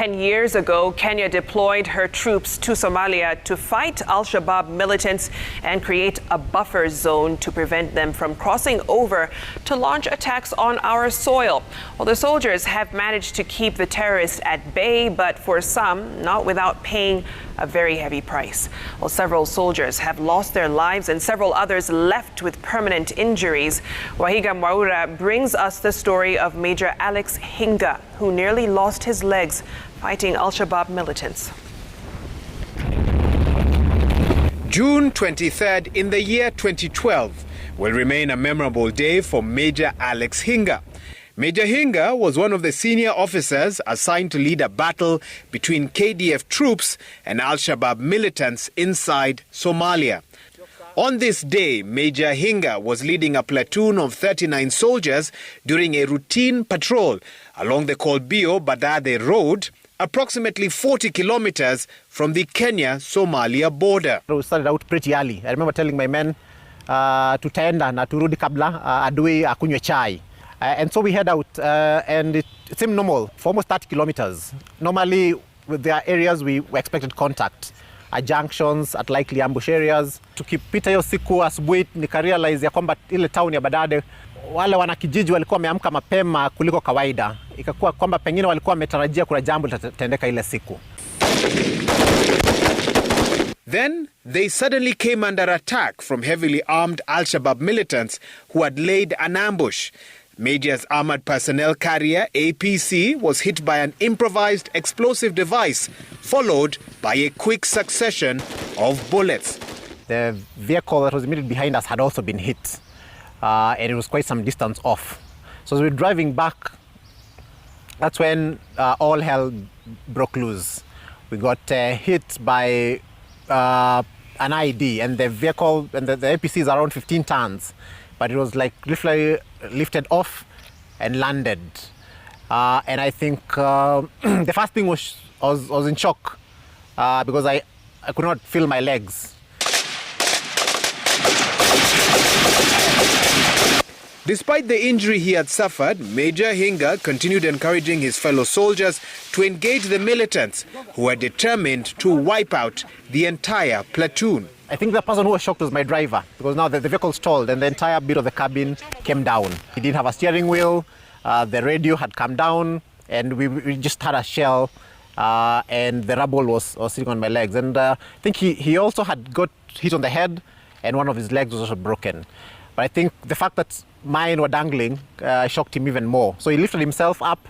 10 years ago, Kenya deployed her troops to Somalia to fight Al-Shabaab militants and create a buffer zone to prevent them from crossing over to launch attacks on our soil. Well, the soldiers have managed to keep the terrorists at bay, but for some, not without paying a very heavy price. Well, several soldiers have lost their lives and several others left with permanent injuries. Waihiga Mwaura brings us the story of Major Alex Hinga, who nearly lost his legs fighting Al-Shabaab militants. June 23rd in the year 2012 will remain a memorable day for Major Alex Hinga. Major Hinga was one of the senior officers assigned to lead a battle between KDF troops and Al-Shabaab militants inside Somalia. On this day, Major Hinga was leading a platoon of 39 soldiers during a routine patrol along the Kolbio-Badade road, approximately 40 kilometers from the Kenya-Somalia border. We started out pretty early. I remember telling my men to tenda na turudi kabla adui akunywe chai. And so we head out, and it seemed normal for almost 30 kilometers. Normally, there are areas we expected contact, at junctions, at likely ambush areas. Tukipita hiyo siku asubuhi nikarealize ya kwamba ile town ya Badade, wale wanakijiji walikuwa wameamka mapema kuliko kawaida. Ikakuwa kwamba pengine walikuwa wametarajia kuna jambo litatendeka ile siku. Then they suddenly came under attack from heavily armed Al-Shabaab militants who had laid an ambush. Major's armored personnel carrier, APC, was hit by an improvised explosive device, followed by a quick succession of bullets. The vehicle that was immediately behind us had also been hit, and it was quite some distance off. So as we were driving back, that's when all hell broke loose. We got hit by an ID, and the vehicle, and the APC is around 15 tons, but it was like lifted off and landed. And I think the first thing was I was in shock because I could not feel my legs. Despite the injury he had suffered, Major Hinga continued encouraging his fellow soldiers to engage the militants who were determined to wipe out the entire platoon. I think the person who was shocked was my driver, because now the vehicle stalled and the entire bit of the cabin came down. He didn't have a steering wheel, the radio had come down, and we just had a shell, and the rubble was sitting on my legs. And I think he also had got hit on the head, and one of his legs was also broken. But I think the fact that mine were dangling shocked him even more. So he lifted himself up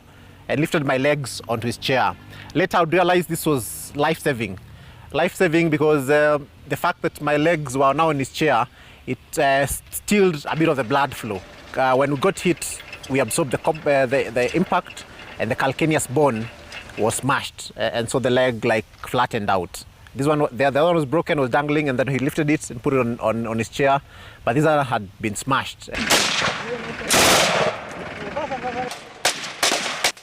and lifted my legs onto his chair. Later I realized this was life-saving. Life-saving because the fact that my legs were now in his chair, it stilled a bit of the blood flow. When we got hit, we absorbed the impact, and the calcaneus bone was smashed, and so the leg like flattened out. This one, the other one was broken, was dangling, and then he lifted it and put it on his chair, but this other had been smashed.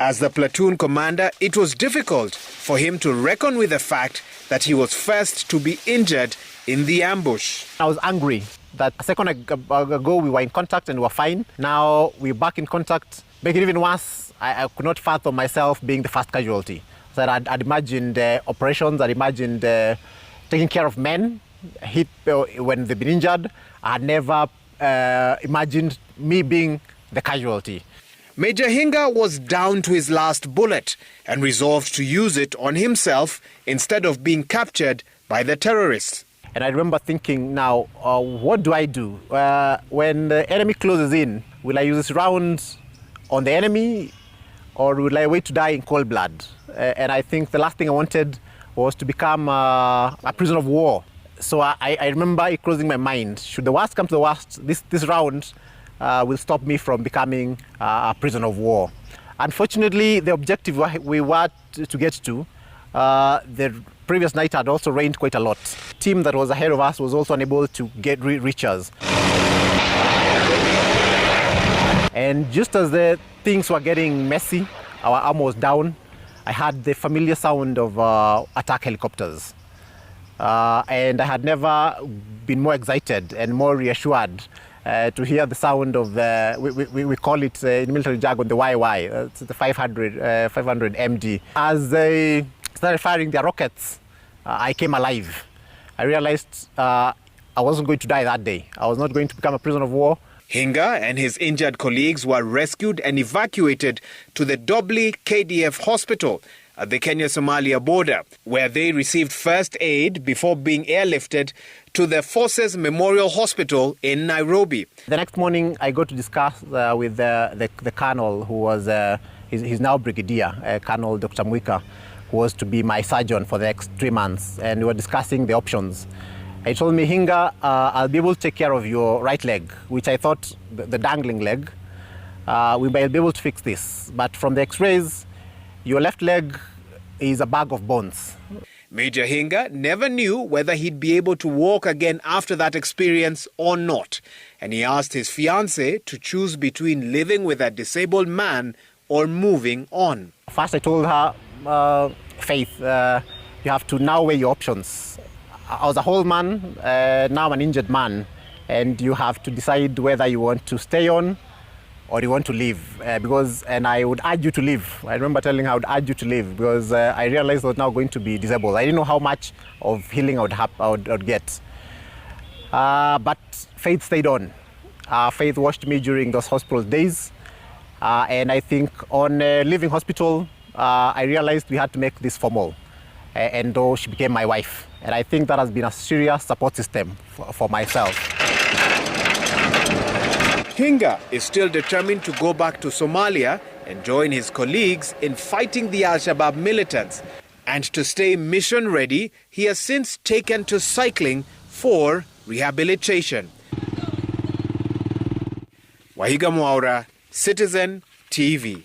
As the platoon commander, it was difficult for him to reckon with the fact that he was first to be injured in the ambush. I was angry that a second ago we were in contact and we were fine. Now we're back in contact. Make it even worse, I could not fathom myself being the first casualty. So I'd imagined operations, I'd imagined taking care of men hit when they've been injured. I had never imagined me being the casualty. Major Hinga was down to his last bullet and resolved to use it on himself instead of being captured by the terrorists. And I remember thinking, now, what do I do? When the enemy closes in, will I use this round on the enemy, or will I wait to die in cold blood? And I think the last thing I wanted was to become a prisoner of war. So I remember it crossing my mind, should the worst come to the worst, this round will stop me from becoming a prisoner of war. Unfortunately, the objective we were to get to, the previous night had also rained quite a lot. The team that was ahead of us was also unable to reach us. And just as the things were getting messy, our armor was down, I had the familiar sound of attack helicopters. And I had never been more excited and more reassured to hear the sound of the, we call it in military jargon, the YY, it's the 500 MD. As they started firing their rockets, I came alive. I realized I wasn't going to die that day. I was not going to become a prisoner of war. Hinga and his injured colleagues were rescued and evacuated to the Dobli KDF hospital at the Kenya-Somalia border, where they received first aid before being airlifted to the Forces Memorial Hospital in Nairobi. The next morning, I got to discuss with the colonel, who was, he's now brigadier, Colonel Dr. Mwika, who was to be my surgeon for the next 3 months, and we were discussing the options. He told me, Hinga, I'll be able to take care of your right leg, which I thought, the dangling leg, we might be able to fix this. But from the x-rays, your left leg is a bag of bones. Major Hinga never knew whether he'd be able to walk again after that experience or not. And he asked his fiancée to choose between living with a disabled man or moving on. First, I told her, Faith, you have to now weigh your options. I was a whole man, now I'm an injured man, and you have to decide whether you want to stay on or you want to leave, and I would urge you to leave. I remember telling her I would urge you to leave because I realized I was now going to be disabled. I didn't know how much of healing I would get. But Faith stayed on. Faith watched me during those hospital days, and I think on leaving hospital, I realized we had to make this formal, and though she became my wife. And I think that has been a serious support system for myself. Hinga is still determined to go back to Somalia and join his colleagues in fighting the Al-Shabaab militants. And to stay mission ready, he has since taken to cycling for rehabilitation. Waihiga Mwaura, Citizen TV.